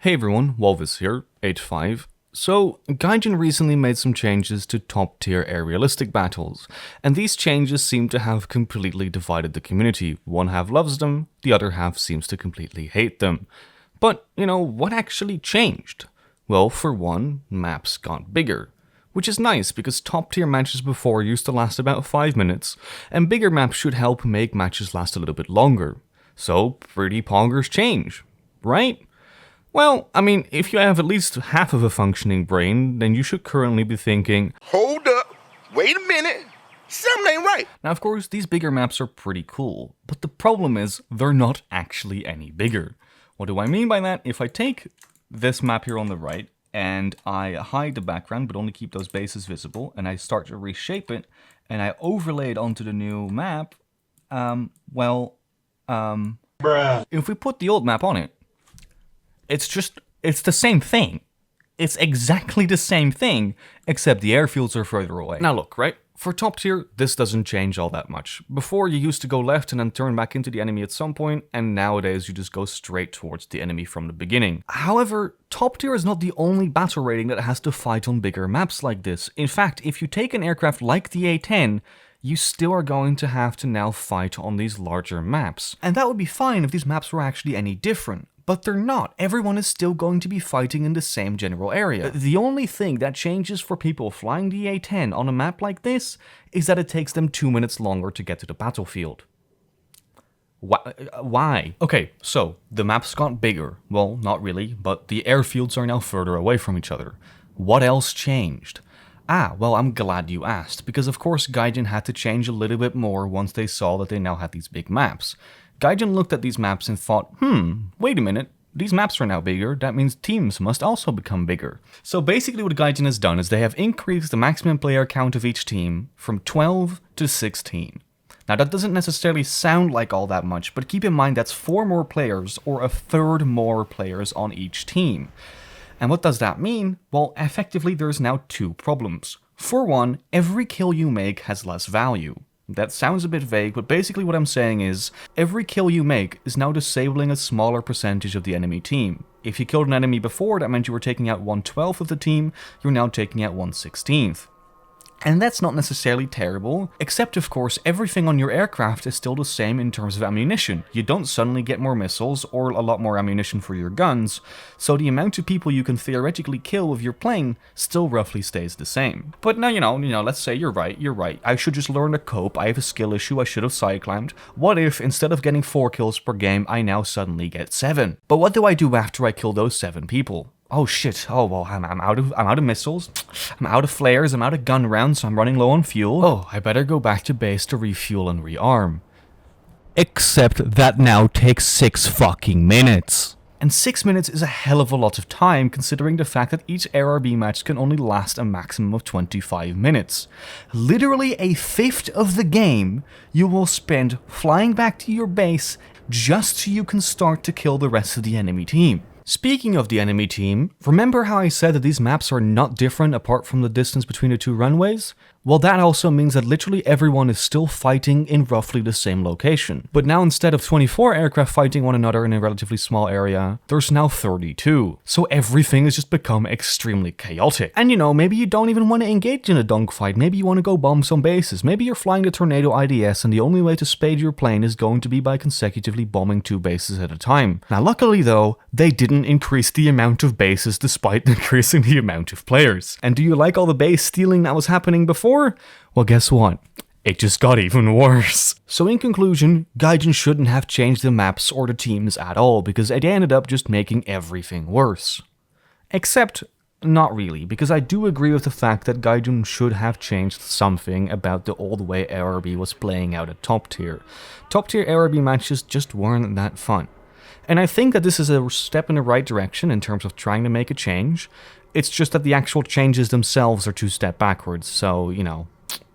Hey everyone, Wolvis here, H5. So, Gaijin recently made some changes to top-tier aerialistic battles, and these changes seem to have completely divided the community. One half loves them, the other half seems to completely hate them. But, what actually changed? Well, for one, maps got bigger. Which is nice, because top-tier matches before used to last about 5 minutes, and bigger maps should help make matches last a little bit longer. So, pretty poggers change, right? Well, I mean, if you have at least half of a functioning brain, then you should currently be thinking, hold up, wait a minute, something ain't right. Now of course, these bigger maps are pretty cool, but the problem is, they're not actually any bigger. What do I mean by that? If I take this map here on the right, and I hide the background, but only keep those bases visible, and I start to reshape it, and I overlay it onto the new map, if we put the old map on it, it's the same thing. It's exactly the same thing, except the airfields are further away. Now look, right? For top tier, this doesn't change all that much. Before, you used to go left and then turn back into the enemy at some point, and nowadays you just go straight towards the enemy from the beginning. However, top tier is not the only battle rating that has to fight on bigger maps like this. In fact, if you take an aircraft like the A-10, you still are going to have to now fight on these larger maps. And that would be fine if these maps were actually any different. But they're not. Everyone is still going to be fighting in the same general area. The only thing that changes for people flying the A-10 on a map like this is that it takes them 2 minutes longer to get to the battlefield. Why? Okay, so the maps got bigger. Well, not really, but the airfields are now further away from each other. What else changed? Well, I'm glad you asked, because of course Gaijin had to change a little bit more once they saw that they now had these big maps. Gaijin looked at these maps and thought, wait a minute, these maps are now bigger, that means teams must also become bigger. So basically what Gaijin has done is they have increased the maximum player count of each team from 12 to 16. Now that doesn't necessarily sound like all that much, but keep in mind that's 4 more players, or a third more players on each team. And what does that mean? Well, effectively there's now 2 problems. For one, every kill you make has less value. That sounds a bit vague, but basically what I'm saying is, every kill you make is now disabling a smaller percentage of the enemy team. If you killed an enemy before, that meant you were taking out 1/12 of the team, you're now taking out 1/16. And that's not necessarily terrible, except of course everything on your aircraft is still the same in terms of ammunition. You don't suddenly get more missiles or a lot more ammunition for your guns, so the amount of people you can theoretically kill with your plane still roughly stays the same. But now, let's say you're right, I should just learn to cope, I have a skill issue, I should have side climbed. What if, instead of getting 4 kills per game, I now suddenly get 7? But what do I do after I kill those 7 people? Oh shit, well, I'm out of missiles, I'm out of flares, I'm out of gun rounds, so I'm running low on fuel. Oh, I better go back to base to refuel and rearm. Except that now takes 6 fucking minutes. And 6 minutes is a hell of a lot of time, considering the fact that each ARB match can only last a maximum of 25 minutes. Literally a fifth of the game you will spend flying back to your base just so you can start to kill the rest of the enemy team. Speaking of the enemy team, remember how I said that these maps are not different apart from the distance between the 2 runways? Well, that also means that literally everyone is still fighting in roughly the same location. But now instead of 24 aircraft fighting one another in a relatively small area, there's now 32. So everything has just become extremely chaotic. And maybe you don't even want to engage in a dogfight, maybe you want to go bomb some bases, maybe you're flying the Tornado IDS and the only way to spade your plane is going to be by consecutively bombing 2 bases at a time. Now luckily though, they didn't increase the amount of bases despite increasing the amount of players. And do you like all the base stealing that was happening before? Well, guess what? It just got even worse. So in conclusion, Gaijin shouldn't have changed the maps or the teams at all, because it ended up just making everything worse. Except, not really, because I do agree with the fact that Gaijin should have changed something about the old way ARB was playing out at top tier. Top tier ARB matches just weren't that fun. And I think that this is a step in the right direction in terms of trying to make a change. It's just that the actual changes themselves are 2 steps backwards, so,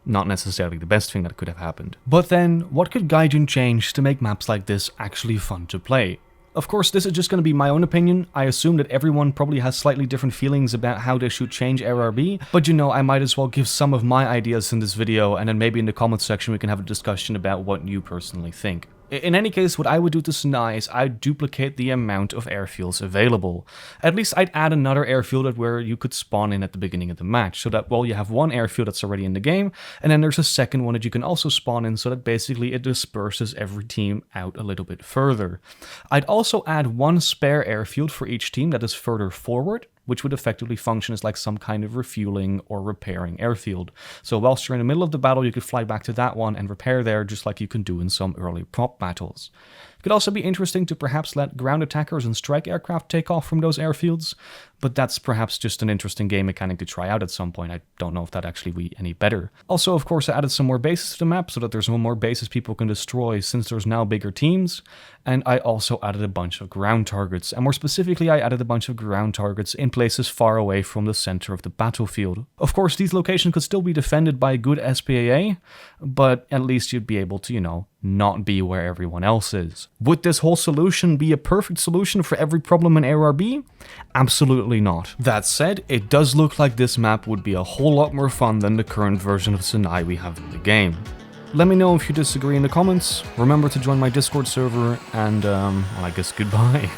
not necessarily the best thing that could have happened. But then, what could Gaijin change to make maps like this actually fun to play? Of course, this is just going to be my own opinion. I assume that everyone probably has slightly different feelings about how they should change ARB, but I might as well give some of my ideas in this video, and then maybe in the comments section we can have a discussion about what you personally think. In any case, what I would do to Sinai is I'd duplicate the amount of airfields available. At least I'd add another airfield at where you could spawn in at the beginning of the match, so that, well, you have one airfield that's already in the game, and then there's a second one that you can also spawn in, so that basically it disperses every team out a little bit further. I'd also add one spare airfield for each team that is further forward, which would effectively function as like some kind of refueling or repairing airfield. So whilst you're in the middle of the battle, you could fly back to that one and repair there, just like you can do in some early prop battles. It could also be interesting to perhaps let ground attackers and strike aircraft take off from those airfields, but that's perhaps just an interesting game mechanic to try out at some point. I don't know if that actually be any better. Also, of course, I added some more bases to the map so that there's more bases people can destroy since there's now bigger teams, and I also added a bunch of ground targets, and more specifically I added a bunch of ground targets in places far away from the center of the battlefield. Of course, these locations could still be defended by good SPAA, but at least you'd be able to, not be where everyone else is. Would this whole solution be a perfect solution for every problem in ARB? Absolutely not. That said, it does look like this map would be a whole lot more fun than the current version of Sinai we have in the game. Let me know if you disagree in the comments, remember to join my Discord server, and I guess goodbye.